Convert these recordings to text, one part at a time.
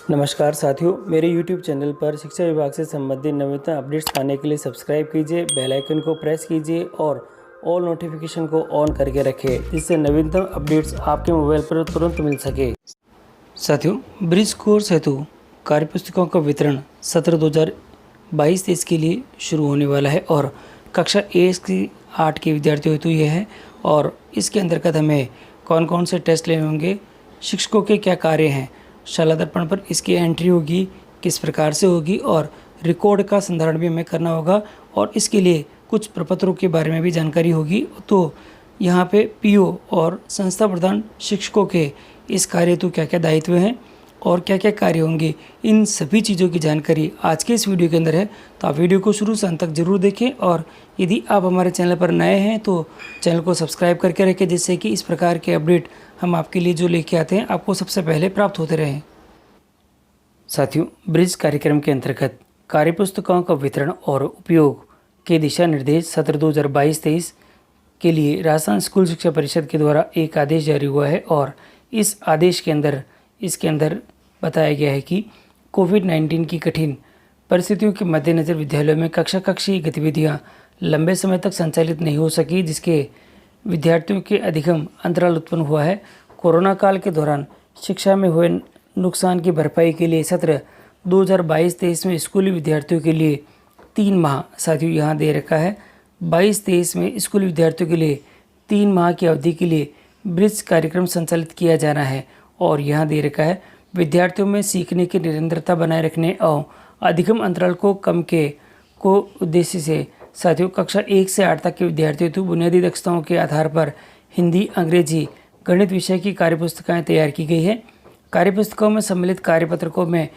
नमस्कार साथियों, मेरे YouTube चैनल पर शिक्षा विभाग से संबंधित नवीनतम अपडेट्स पाने के लिए सब्सक्राइब कीजिए, बेल आइकन को प्रेस कीजिए और ऑल नोटिफिकेशन को ऑन करके रखें, जिससे नवीनतम अपडेट्स आपके मोबाइल पर तुरंत मिल सके। साथियों, ब्रिज कोर्स हेतु कार्यपुस्तकों का वितरण सत्र 2022-23 के लिए शुरू होने वाला है और कक्षा 1 के विद्यार्थियों हेतु यह है और इसके अंतर्गत हमें कौन कौन से टेस्ट लेने होंगे, शिक्षकों के क्या कार्य हैं, शाला दर्पण पर इसकी एंट्री होगी, किस प्रकार से होगी और रिकॉर्ड का संधारण भी हमें करना होगा और इसके लिए कुछ प्रपत्रों के बारे में भी जानकारी होगी। तो यहाँ पे पीओ और संस्था प्रधान शिक्षकों के इस कार्य हेतु क्या क्या दायित्व हैं और क्या क्या कार्य होंगे, इन सभी चीज़ों की जानकारी आज के इस वीडियो के अंदर है। तो आप वीडियो को शुरू से अंत तक जरूर देखें और यदि आप हमारे चैनल पर नए हैं तो चैनल को सब्सक्राइब करके रखें, जिससे कि इस प्रकार के अपडेट हम आपके लिए जो लेके आते हैं आपको सबसे पहले प्राप्त होते रहें। साथियों, ब्रिज कार्यक्रम के अंतर्गत कार्यपुस्तकों का वितरण और उपयोग के दिशा निर्देश सत्र 2022-23 के लिए राजस्थान स्कूल शिक्षा परिषद के द्वारा एक आदेश जारी हुआ है और इस आदेश के अंदर इसके अंदर बताया गया है कि कोविड-19 की कठिन परिस्थितियों के मद्देनज़र विद्यालयों में कक्षीय गतिविधियां लंबे समय तक संचालित नहीं हो सकी, जिसके विद्यार्थियों के अधिगम अंतराल उत्पन्न हुआ है। कोरोना काल के दौरान शिक्षा में हुए नुकसान की भरपाई के लिए सत्र 2022-23 में स्कूली विद्यार्थियों के लिए 3 माह, साथियों यहाँ दे रखा है 22-23 में स्कूली विद्यार्थियों के लिए 3 माह की अवधि के लिए ब्रिज कार्यक्रम संचालित किया जाना है और यहाँ दे रखा है विद्यार्थियों में सीखने की निरंतरता बनाए रखने और अधिगम अंतराल को कम के को उद्देश्य से साथियों कक्षा 1 से 8 तक के विद्यार्थियों हेतु बुनियादी दक्षताओं के आधार पर हिंदी, अंग्रेजी, गणित विषय की कार्यपुस्तिकाएँ तैयार की गई है। कार्यपुस्तकों में सम्मिलित कार्यपत्रकों में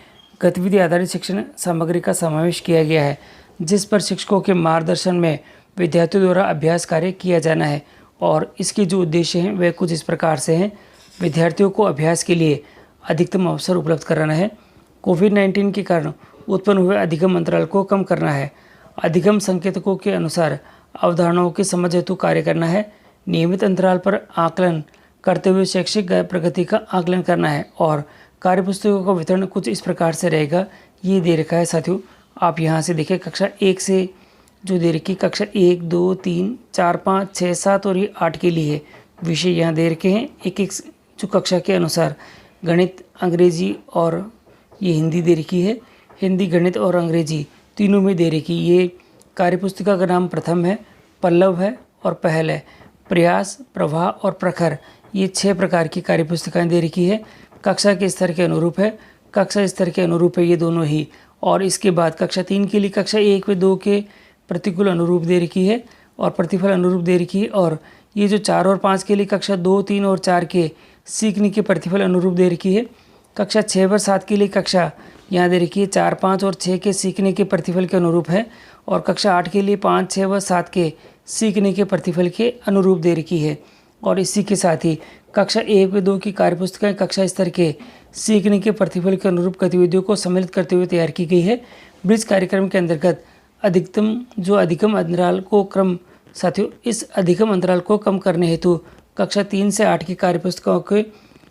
गतिविधि आधारित शिक्षण सामग्री का समावेश किया गया है, जिस पर शिक्षकों के मार्गदर्शन में विद्यार्थियों द्वारा अभ्यास कार्य किया जाना है और इसके जो उद्देश्य हैं वे कुछ इस प्रकार से हैं। विद्यार्थियों को अभ्यास के लिए अधिकतम अवसर उपलब्ध कराना है, कोविड-19 के कारण उत्पन्न हुए अधिगम अंतराल को कम करना है, अधिगम संकेतकों के अनुसार अवधारणाओं की समझ हेतु कार्य करना है, नियमित अंतराल पर आकलन करते हुए शैक्षिक प्रगति का आकलन करना है और कार्यपुस्तकों का वितरण कुछ इस प्रकार से रहेगा। ये दे रखा है साथियों, आप यहाँ से देखिए कक्षा 1 से जो दे रखी कक्षा 1, 2, 3, 4, 5, 6, 7 और ये 8 के लिए विषय यहाँ दे रखे हैं। एक जो कक्षा के अनुसार गणित, अंग्रेजी और ये हिंदी दे रखी है। हिंदी, गणित और अंग्रेजी तीनों में दे रखी। ये कार्यपुस्तिका का नाम प्रथम है, पल्लव है और पहल है। प्रयास, प्रवाह और प्रखर ये 6 प्रकार की कार्यपुस्तिकाएँ दे रखी है। कक्षा के स्तर के अनुरूप है, कक्षा स्तर के अनुरूप है ये दोनों ही। और इसके बाद कक्षा 3 के लिए कक्षा 1 व 2 के प्रतिकूल अनुरूप दे रखी है और प्रतिफल अनुरूप दे रखी है। और ये जो 4 और 5 के लिए कक्षा 2, 3 और 4 के सीखने के प्रतिफल अनुरूप दे रखी है। कक्षा 6 व 7 के लिए कक्षा यहाँ दे रखी है 4, 5 और 6 के सीखने के प्रतिफल के अनुरूप है और कक्षा 8 के लिए 5, 6 व 7 के सीखने के प्रतिफल के अनुरूप दे रखी है। और इसी के साथ ही कक्षा 1 व 2 की कार्यपुस्तिकाएँ कक्षा स्तर के सीखने के प्रतिफल के अनुरूप गतिविधियों को सम्मिलित करते हुए तैयार की गई है। ब्रिज कार्यक्रम के अंतर्गत अधिगम अंतराल को क्रम साथियों इस अधिगम अंतराल को कम करने हेतु कक्षा 3 से 8 की कार्यपुस्तकों की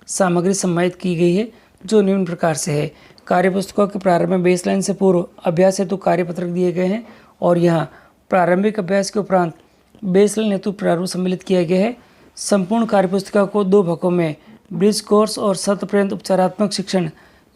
सामग्री सम्मानित की गई है, जो निम्न प्रकार से है। कार्यपुस्तकों के प्रारंभ में बेसलाइन से पूर्व अभ्यास हेतु कार्यपत्रक दिए गए हैं और यहाँ प्रारंभिक अभ्यास के उपरांत बेसलाइन हेतु प्रारूप सम्मिलित किया गया है। संपूर्ण कार्यपुस्तिका को 2 भागों में ब्रिज कोर्स और सत्र पर्यंत उपचारात्मक शिक्षण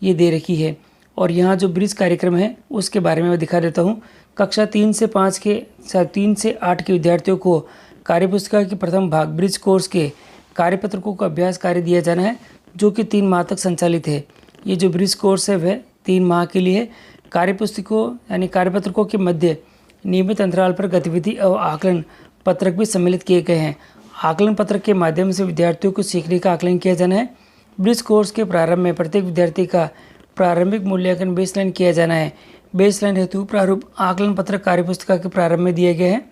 ये दे रखी है। और यहाँ जो ब्रिज कार्यक्रम है उसके बारे में मैं दिखा देता हूँ। कक्षा 3 से 8 के विद्यार्थियों को कार्यपुस्तिका के प्रथम भाग ब्रिज कोर्स के कार्यपत्रकों का अभ्यास कार्य दिया जाना है, जो कि 3 माह तक संचालित है। ये जो ब्रिज कोर्स है वह 3 माह के लिए कार्यपुस्तकों यानी कार्यपत्रकों के मध्य नियमित अंतराल पर गतिविधि और आकलन पत्रक भी सम्मिलित किए गए हैं। आकलन पत्रक के माध्यम से विद्यार्थियों को सीखने का आकलन किया जाना है। ब्रिज कोर्स के प्रारंभ में प्रत्येक विद्यार्थी का प्रारंभिक मूल्यांकन बेसलाइन किया जाना है। बेसलाइन हेतु प्रारूप आकलन पत्रक कार्यपुस्तिका के प्रारंभ में दिए गए हैं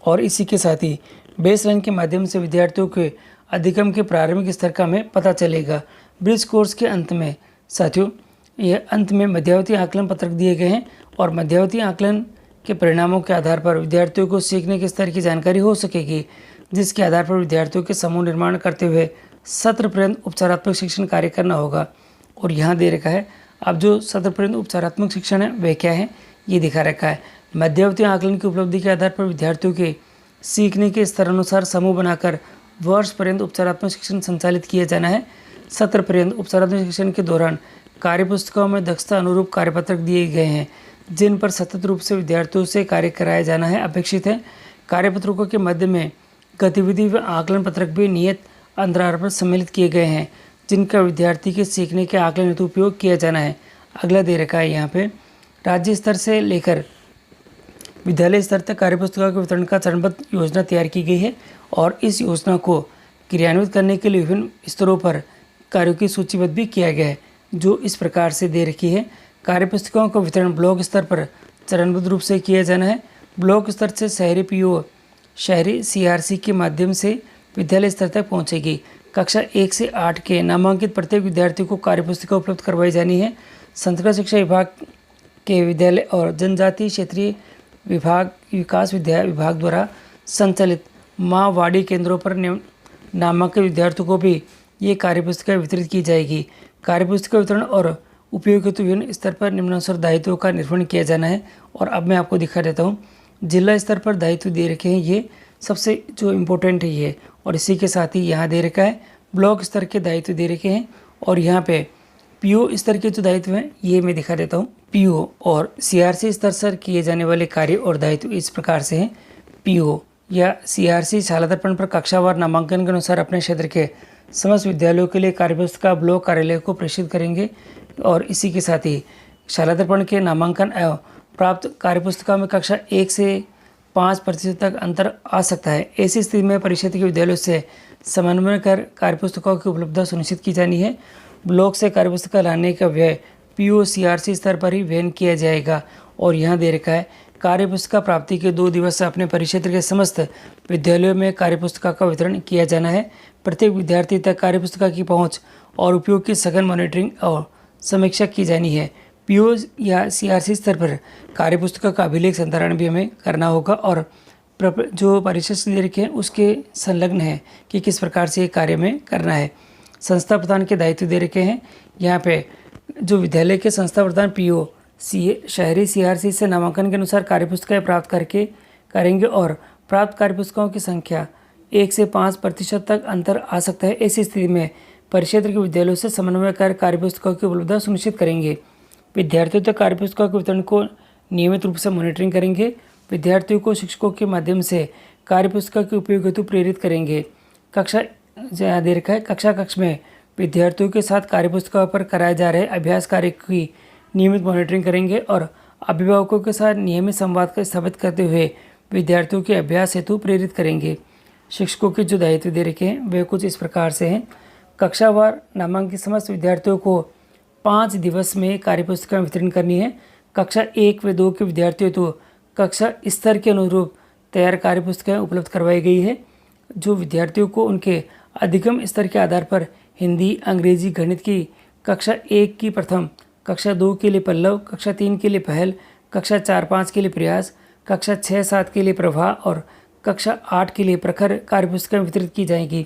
और इसी के साथ ही बेसलाइन के माध्यम से विद्यार्थियों के अधिगम के प्रारंभिक स्तर का हमें पता चलेगा। ब्रिज कोर्स के अंत में साथियों अंत में मध्यावधि आकलन पत्रक दिए गए हैं और मध्यावधि आकलन के परिणामों के आधार पर विद्यार्थियों को सीखने के स्तर की जानकारी हो सकेगी, जिसके आधार पर विद्यार्थियों के समूह निर्माण करते हुए सत्र पर्यंत उपचारात्मक शिक्षण कार्य करना होगा। और यहाँ दे रखा है अब जो सत्र पर्यंत उपचारात्मक शिक्षण है वह क्या है, ये दिखा रखा है। मध्यावधि आकलन की उपलब्धि के आधार पर विद्यार्थियों के सीखने के स्तर अनुसार समूह बनाकर वर्ष पर्यंत उपचारात्मक शिक्षण संचालित किया जाना है। सत्र पर्यंत उपचारात्मक शिक्षण के दौरान कार्यपुस्तिकाओं में दक्षता अनुरूप कार्यपत्रक दिए गए हैं जिन पर सतत रूप से विद्यार्थियों से कार्य कराया जाना है अपेक्षित है। कार्यपत्रकों के मध्य में गतिविधि व आकलन पत्रक भी नियत अंतराल पर सम्मिलित किए गए हैं जिनका विद्यार्थी के सीखने के आकलन हेतु उपयोग किया जाना है। अगला दे रखा है यहाँ पे राज्य स्तर से लेकर विद्यालय स्तर तक कार्यपुस्तिका के वितरण का चरणबद्ध योजना तैयार की गई है और इस योजना को क्रियान्वित करने के लिए विभिन्न स्तरों पर कार्यों की सूचीबद्ध भी किया गया है जो इस प्रकार से दे रखी है। कार्यपुस्तिकाओं का वितरण ब्लॉक स्तर पर चरणबद्ध रूप से किया जाना है। ब्लॉक स्तर से शहरी पीओ शहरी सीआरसी के माध्यम से विद्यालय स्तर तक पहुंचेगी। कक्षा 1 से 8 के नामांकित प्रत्येक विद्यार्थी को कार्यपुस्तिका उपलब्ध करवाई जानी है। संस्कृत शिक्षा विभाग के विद्यालय और जनजातीय क्षेत्रीय विभाग विकास विभाग द्वारा संचालित माँवाड़ी केंद्रों पर नामांकित विद्यार्थियों को भी ये कार्यपुस्तिका वितरित की जाएगी। कार्यपुस्तिका वितरण और उपयोग हेतु विभिन्न स्तर पर निम्नानुसार दायित्वों का निर्वहन किया जाना है। और अब मैं आपको दिखा देता हूँ जिला स्तर पर दायित्व दे रखे हैं, ये सबसे जो इम्पोर्टेंट है ये, और इसी के साथ ही यहाँ दे रखा है ब्लॉक स्तर के दायित्व दे रखे हैं। और यहाँ पे पीओ स्तर के जो दायित्व हैं ये मैं दिखा देता हूँ। पीओ और सीआरसी स्तर पर किए जाने वाले कार्य और दायित्व इस प्रकार से हैं। पीओ या सीआरसी शालादर्पण पर कक्षावार नामांकन के अनुसार अपने क्षेत्र के समस्त विद्यालयों के लिए कार्यपुस्तिका ब्लॉक कार्यालय को प्रेषित करेंगे। और इसी के साथ ही शालादर्पण के नामांकन एवं प्राप्त कार्यपुस्तिका में कक्षा 1 से 5% तक अंतर आ सकता है। ऐसी स्थिति में परिषद के विद्यालयों से समन्वय कर कार्यपुस्तिकाओं की उपलब्धता सुनिश्चित की जानी है। ब्लॉक से कार्यपुस्तिका लाने का व्यय पीओ सीआरसी स्तर पर ही वहन किया जाएगा। और यहाँ दे रखा है कार्यपुस्तिका प्राप्ति के 2 दिवस से अपने परिक्षेत्र के समस्त विद्यालयों में कार्यपुस्तिका का वितरण किया जाना है। प्रत्येक विद्यार्थी तक कार्यपुस्तिका की पहुँच और उपयोग की सघन मॉनिटरिंग और समीक्षा की जानी है। पीओ या सीआरसी स्तर पर कार्यपुस्तिका का अभिलेख संधारण भी हमें करना होगा और जो परिषद दे रखे हैं उसके संलग्न है कि किस प्रकार से ये कार्य में करना है। संस्था प्रधान के दायित्व दे रखे हैं। यहाँ पे जो विद्यालय के संस्था प्रधान पीओ शहरी सीआरसी से नामांकन के अनुसार कार्यपुस्तिकाएं प्राप्त करेंगे और प्राप्त कार्यपुस्तिकाओं की संख्या 1 से 5% तक अंतर आ सकता है। ऐसी स्थिति में परिक्षेत्र के विद्यालयों से समन्वय कर कार्यपुस्तिकाओं की उपलब्धता सुनिश्चित करेंगे। विद्यार्थियों तक कार्यपुस्तिकाओं के वितरण को नियमित रूप से मॉनिटरिंग करेंगे। विद्यार्थियों को शिक्षकों के माध्यम से कार्यपुस्तिका के उपयोग हेतु प्रेरित करेंगे। कक्षा दे रखा है कक्षा कक्ष में विद्यार्थियों के साथ कार्यपुस्तिका पर कराए जा रहे अभ्यास कार्य की नियमित मॉनिटरिंग करेंगे और अभिभावकों के साथ नियमित संवाद का स्थापित करते हुए विद्यार्थियों के अभ्यास हेतु प्रेरित करेंगे। शिक्षकों के जो दायित्व दे रखे हैं वे कुछ इस प्रकार से हैं। कक्षावार नामांकित समस्त विद्यार्थियों को 5 दिवस में कार्यपुस्तिका वितरण करनी है। कक्षा 1 व 2 के विद्यार्थियों तो कक्षा स्तर के अनुरूप तैयार कार्यपुस्तिकाएं उपलब्ध करवाई गई है। जो विद्यार्थियों को उनके अधिगम स्तर के आधार पर हिंदी, अंग्रेजी, गणित की कक्षा 1 की प्रथम, कक्षा 2 के लिए पल्लव, कक्षा 3 के लिए पहल, कक्षा 4-5 के लिए प्रयास, कक्षा 6-7 के लिए प्रवाह और कक्षा 8 के लिए प्रखर कार्यपुस्तिकाएं वितरित की जाएंगी।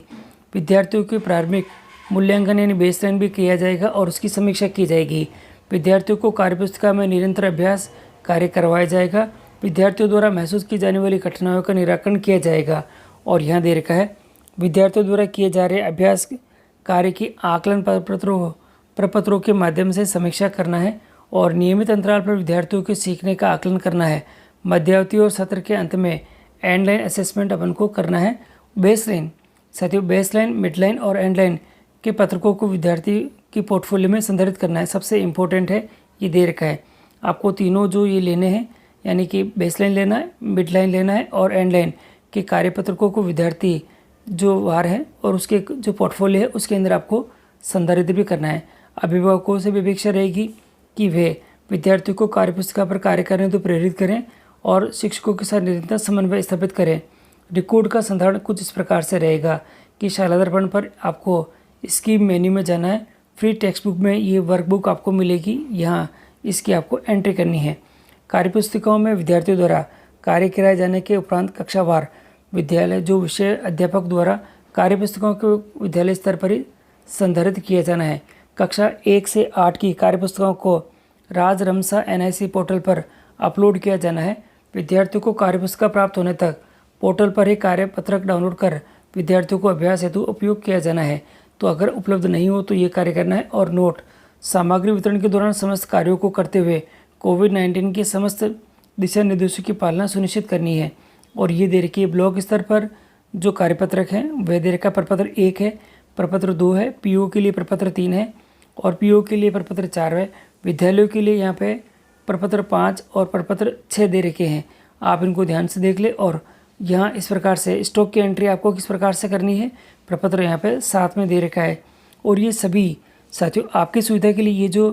विद्यार्थियों के प्रारंभिक मूल्यांकन यानी बेसलाइन भी किया जाएगा और उसकी समीक्षा की जाएगी। विद्यार्थियों को कार्यपुस्तिका में निरंतर अभ्यास कार्य करवाया जाएगा। विद्यार्थियों द्वारा महसूस की जाने वाली कठिनाइयों का निराकरण किया जाएगा। और यहाँ दे रखा है विद्यार्थियों द्वारा किए जा रहे अभ्यास कार्य की आकलन प्रपत्रों के माध्यम से समीक्षा करना है और नियमित अंतराल पर विद्यार्थियों के सीखने का आकलन करना है। मध्यावधि और सत्र के अंत में एंडलाइन असेसमेंट अपन को करना है। बेसलाइन, मिडलाइन और एंडलाइन के पत्रकों को विद्यार्थी की पोर्टफोलियो में संदर्भित करना है। सबसे इम्पोर्टेंट है, ये दे रखा है आपको तीनों जो ये लेने हैं, यानी कि बेसलाइन लेना है, मिडलाइन लेना है और एंडलाइन के कार्यपत्रकों को विद्यार्थी जो वार है और उसके जो पोर्टफोलियो है उसके अंदर आपको संदर्भित भी करना है। अभिभावकों से भी अपेक्षा रहेगी कि वे विद्यार्थियों को कार्यपुस्तिका पर कार्य करने तो प्रेरित करें और शिक्षकों के साथ निरंतर समन्वय स्थापित करें। रिकॉर्ड का संधारण कुछ इस प्रकार से रहेगा कि शालादर्पण पर आपको स्कीम मेन्यू में जाना है। फ्री टेक्स्ट बुक में ये वर्कबुक आपको मिलेगी, यहाँ इसकी आपको एंट्री करनी है। कार्यपुस्तिकाओं में विद्यार्थियों द्वारा कार्य कराए जाने के उपरांत कक्षावार विद्यालय जो विषय अध्यापक द्वारा कार्यपुस्तिकाओं को विद्यालय स्तर पर ही संदर्भित किया जाना है। कक्षा 1 से 8 की कार्यपुस्तकों को राजरमसा NIC पोर्टल पर अपलोड किया जाना है। विद्यार्थियों को कार्यपुस्तिका प्राप्त होने तक पोर्टल पर ही कार्यपत्रक डाउनलोड कर विद्यार्थियों को अभ्यास हेतु उपयोग किया जाना है। तो अगर उपलब्ध नहीं हो तो ये कार्य करना है। और नोट, सामग्री वितरण के दौरान समस्त कार्यों को करते हुए कोविड-19 के समस्त दिशा निर्देशों की पालना सुनिश्चित करनी है। और ये दे रखी है ब्लॉक स्तर पर जो कार्यपत्रक है वह दे रखा प्रपत्र 1 है, प्रपत्र 2 है, PO के लिए प्रपत्र 3 है और PO के लिए प्रपत्र 4 है। विद्यालयों के लिए यहाँ पे प्रपत्र 5 और प्रपत्र 6 दे रखे हैं। आप इनको ध्यान से देख ले। और यहाँ इस प्रकार से स्टॉक की एंट्री आपको किस प्रकार से करनी है, प्रपत्र यहाँ पे 7 में दे रखा है। और ये सभी साथियों आपकी सुविधा के लिए ये जो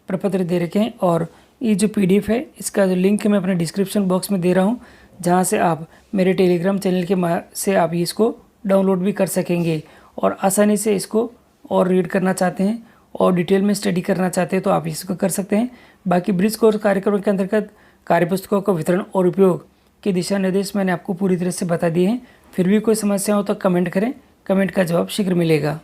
प्रपत्र दे रखे हैं और ये जो PDF है इसका जो लिंक मैं अपने डिस्क्रिप्शन बॉक्स में दे रहा हूँ, जहाँ से आप मेरे टेलीग्राम चैनल के से आप इसको डाउनलोड भी कर सकेंगे और आसानी से इसको और रीड करना चाहते हैं और डिटेल में स्टडी करना चाहते हैं तो आप इसको कर सकते हैं। बाकी ब्रिज कोर्स कार्यक्रम के अंतर्गत कार्यपुस्तकों का वितरण और उपयोग के दिशा निर्देश मैंने आपको पूरी तरह से बता दिए हैं। फिर भी कोई समस्या हो तो कमेंट करें, कमेंट का जवाब शीघ्र मिलेगा।